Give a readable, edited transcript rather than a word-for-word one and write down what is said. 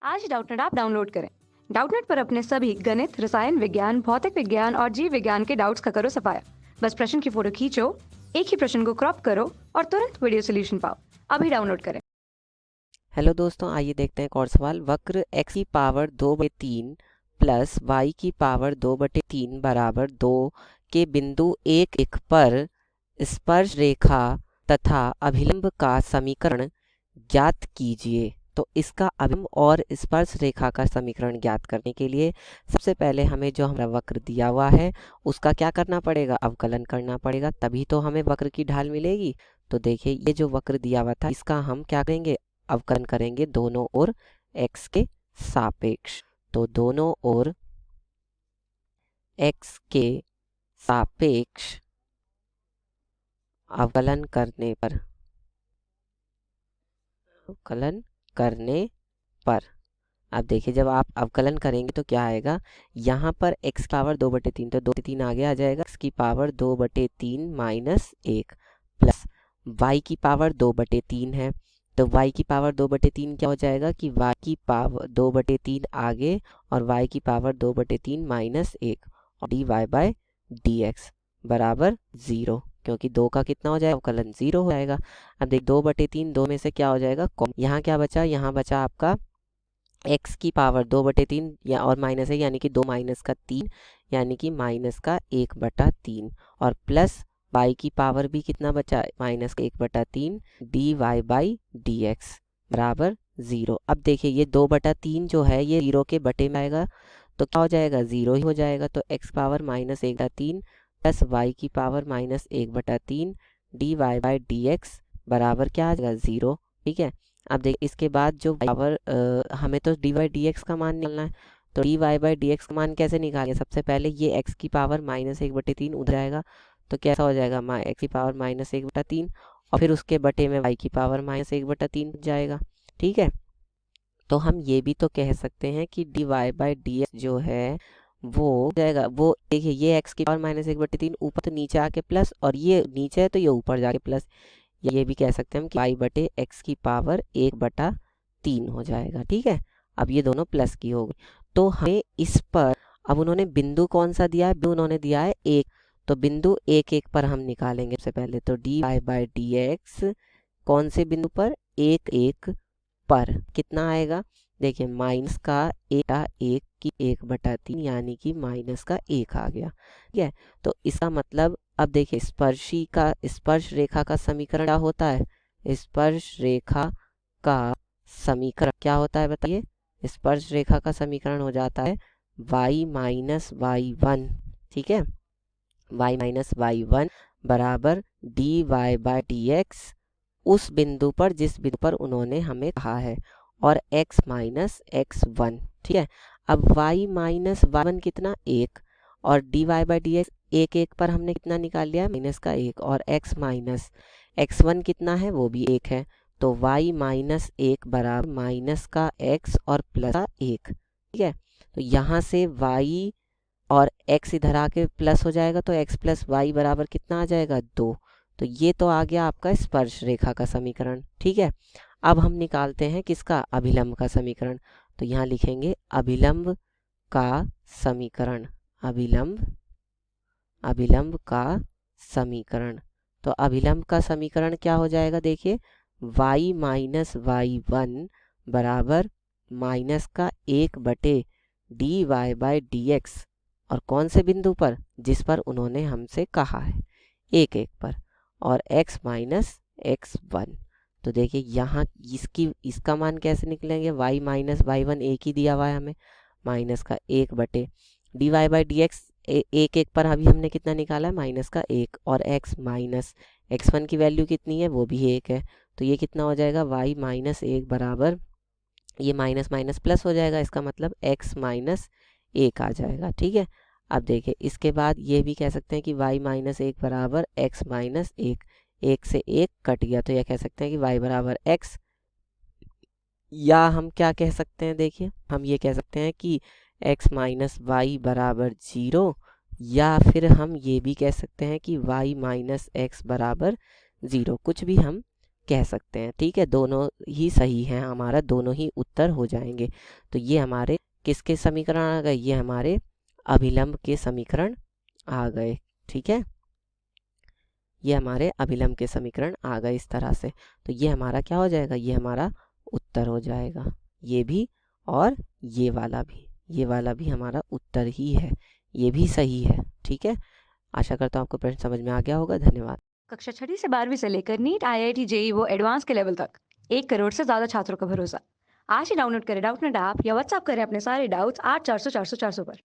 आज Doubtnut app download करें। Doubtnut पर अपने सभी गणित, रसायन विज्ञान, भौतिक विज्ञान और जीव विज्ञान के डाउट्स का करो सफाया। बस प्रश्न की फोटो खींचो, एक ही प्रश्न को क्रॉप करो और तुरंत वीडियो सोल्यूशन पाओ। अभी डाउनलोड करें। हेलो दोस्तों, आइए देखते हैं एक और सवाल। वक्र x की पावर 2/3 प्लस y की पावर 2/3 बराबर 2 के बिंदु 1 पर स्पर्श रेखा तथा अभिलंब का समीकरण ज्ञात कीजिए। तो इसका अभिलंब और स्पर्श रेखा का समीकरण ज्ञात करने के लिए सबसे पहले हमें जो हमारा वक्र दिया हुआ है उसका क्या करना पड़ेगा, अवकलन करना पड़ेगा, तभी तो हमें वक्र की ढाल मिलेगी। तो देखिए, ये जो वक्र दिया हुआ था इसका हम क्या करेंगे, अवकलन करेंगे दोनों ओर x के सापेक्ष। तो दोनों ओर x के सापेक्ष अवकलन करने पर अब देखिए, जब आप अवकलन करेंगे तो क्या आएगा, यहाँ पर x की पावर 2/3, तो 2/3 आगे आ जाएगा, x की पावर 2/3 माइनस 1 प्लस y की पावर 2/3 है, तो y की पावर 2/3 क्या हो जाएगा कि y की पावर 2/3 आगे और y की पावर 2/3 माइनस 1 और dy/dx बराबर 0, क्योंकि 2 का कितना हो जाएगा, अवकलन 0 हो जाएगा। अब देख 2/3 2 में से क्या हो जाएगा, यहाँ क्या बचा, यहाँ बचा आपका x की पावर 2/3 या और माइनस है, यानी कि 2 माइनस का 3, यानी कि माइनस का 1/3 और प्लस y की पावर भी कितना बचा, माइनस 1/3 dy/dx बराबर 0। अब देखिए, ये 2/3 जो है ये 0 के बटे में आएगा, तो क्या हो जाएगा, 0 ही हो जाएगा। तो x power minus 1/3 plus y की पावर माइनस 1/3 dy/dx बराबर क्या आ जाएगा, 0। ठीक है। अब देखिए, इसके बाद जो पावर हमें तो dy/dx का मान निकालना है, तो dy/dx का मान कैसे निकालेंगे, सबसे पहले ये x की पावर माइनस 1/3 उधर आएगा, तो कैसा हो जाएगा, x की पावर माइनस 1/3 और फिर उसके बटे में y की पावर माइनस 1/3 जाएगा। ठीक है। तो हम ये भी तो कह सकते हैं कि dy/dx जो है वो जाएगा, वो देखिए ये x की पावर माइनस 1/3 ऊपर तो नीचे आके प्लस, और ये नीचे है तो ये ऊपर जाके प्लस। ये भी कह सकते हैं हम कि y/x की पावर 1/3 हो जाएगा। ठीक है। अब ये दोनों प्लस की हो गई, तो हमें इस पर अब उन्होंने बिंदु कौन सा दिया है, बिंदु उन्होंने दिया है 1, तो बिंदु 1 पर हम निकालेंगे सबसे पहले। तो dy/dx कौन से बिंदु पर, 1 पर कितना आएगा, देखिए माइनस का 1 की 1/3 यानी कि माइनस का 1 आ गया। ठीक है। तो इसका मतलब अब देखिए, स्पर्श रेखा का समीकरण क्या होता है, स्पर्श रेखा का समीकरण क्या होता है बताइए, स्पर्श रेखा का समीकरण हो जाता है y-y1। ठीक है, y-y1 बराबर dy/dx उस बिंदु पर जिस बिंदु पर उन्होंने हमें कहा है, और x-x1। ठीक है। अब y-y1 कितना, 1, और dy/dx 1 पर हमने कितना निकाल लिया, माइनस का 1, और x-x1 कितना है, वो भी 1 है, तो y-1 बराबर माइनस का x और प्लस का 1। ठीक है। तो यहाँ से y और x इधर आके प्लस हो जाएगा, तो x प्लस y बराबर कितना आ जाएगा, 2। तो ये तो आ गया आपका स्पर्श रेखा का समीकरण। ठीक है। अब हम निकालते हैं किसका, अभिलंब का समीकरण। तो यहाँ लिखेंगे अभिलंब का समीकरण, अभिलंब का समीकरण। तो अभिलंब का समीकरण क्या हो जाएगा, देखिए y-y1 बराबर माइनस का 1/dy/dx, और कौन से बिंदु पर, जिस पर उन्होंने हमसे कहा है, 1 पर, और x-x1। तो देखिए यहाँ इसका मान कैसे निकलेंगे, y-y1 एक ही दिया हुआ है हमें, माइनस का 1/dy/dx 1 पर अभी हमने कितना निकाला है, माइनस का 1, और x-x1 की वैल्यू कितनी है, वो भी 1 है, तो ये कितना हो जाएगा, y-1 बराबर, ये माइनस माइनस प्लस हो जाएगा, इसका मतलब x-1 आ जाएगा। ठीक है। अब देखिए, इसके बाद ये भी कह सकते हैं कि y-1 बराबर x-1, 1 से 1 कट गया, तो यह कह सकते हैं कि y बराबर x, या हम क्या कह सकते हैं, देखिए हम ये कह सकते हैं कि x-y बराबर 0, या फिर हम ये भी कह सकते हैं कि y-x बराबर 0, कुछ भी हम कह सकते हैं। ठीक है, दोनों ही सही हैं, हमारा दोनों ही उत्तर हो जाएंगे। तो ये हमारे किसके समीकरण आ गए, ये हमारे अभिलंब के समीकरण आ गए। ठीक है, ये हमारे अभिलंब के समीकरण आ गए इस तरह से। तो ये हमारा क्या हो जाएगा, ये हमारा उत्तर हो जाएगा। ये भी और ये वाला भी, ये वाला भी हमारा उत्तर ही है, ये भी सही है। ठीक है, आशा करता हूँ आपको प्रश्न समझ में आ गया होगा। धन्यवाद। कक्षा 6ठी से 12वीं से लेकर नीट, IIT, JEE वो एडवांस के लेवल तक 1 करोड़ से ज़्यादा छात्रों का भरोसा। आज ही डाउनलोड करें डाउटनेट ऐप या व्हाट्सएप करें अपने सारे डाउट्स 8400 400 400 पर।